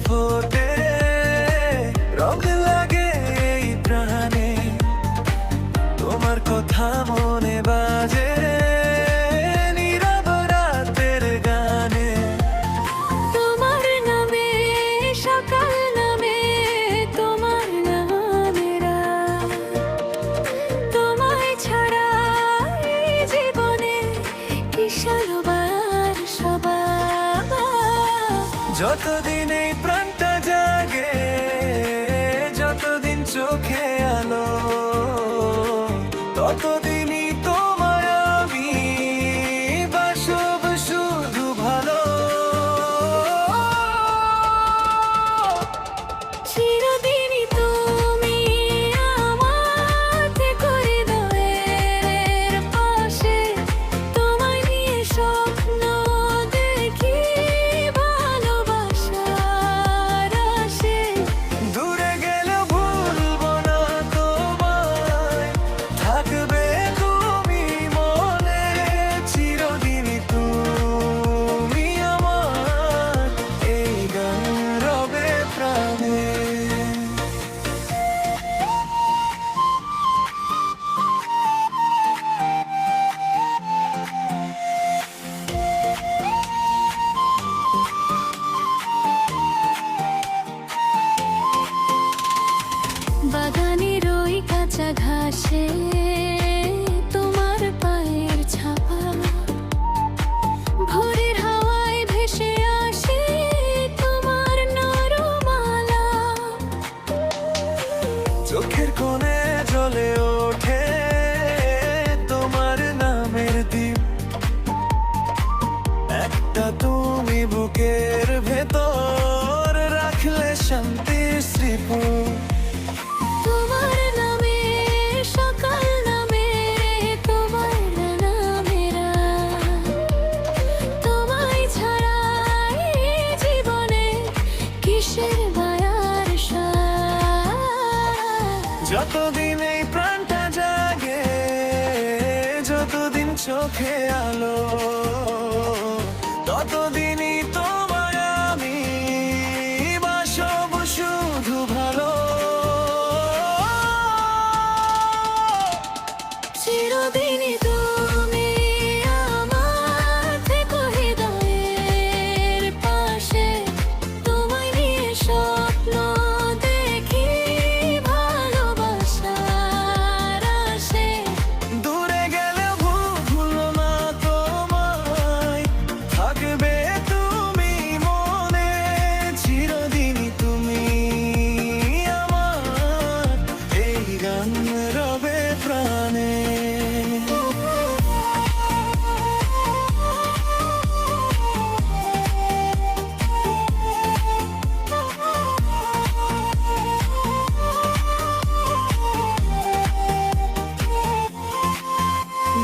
ফোটে, রং লাগে এই প্রাণে, তোমার কথা মনে বাজে নীরব রাতের গানে। তোমার নামে সকাল নামে, তোমার নামে রাত, তোমায় ছাড়া এই জীবনে কিসের বার সবার। যতদিন এই প্রাণটা জাগে, যতদিন চোখে আলো, ততদিনই তোমায় আমি বাসব শুধু ভালো। চিরদিনই তুমি আমার থেকো হৃদয়ের পাশে, তোমায় নিয়ে স্বপ্ন দেখি ভালোবাসার আসে। দূরে গেলে ভুলবো না তোমায়, থাকবে তুমি মনে, চিরদিনই তুমি আমার, এই গান রবে প্রাণে। বাগানের ওই কাঁচা ঘাসে তোমার পায়ের ছাপা, ভোরের হাওয়ায় ভেসে আসে তোমার নরমালা। চোখের কোণে জ্বলে ওঠে তোমার নামের দ্বীপ, একটা তুমি বুকের ভেতর রাখলে শান্তির শ্রীপুর। তোমার নামে সকাল নামে, তোমার নামে রাত, তোমায় ছাড়া এই জীবনে কিসের মায়ার সার। যতদিন এই প্রাণটা জাগে, যতদিন চোখে আলো, ততদিনই তোমায় আমি বাসব শুধু ভালো। চিরদিনই তুমি আমার থেকো হৃদয়ের পাশে, তোমায় নিয়ে স্বপ্ন দেখি ভালোবাসার আসে। দূরে গেলে ভুলবো না তোমায়, থাকবে তুমি মনে, চিরদিনই তুমি আমার, এই গান রবে প্রাণে।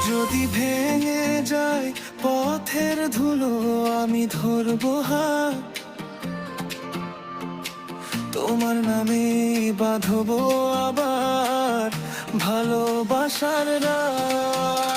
যদি ভেঙে যায় পথের ধুলো, আমি ধরবো হাত, তোমার নামে বাঁধবো আবার ভালোবাসার রাত।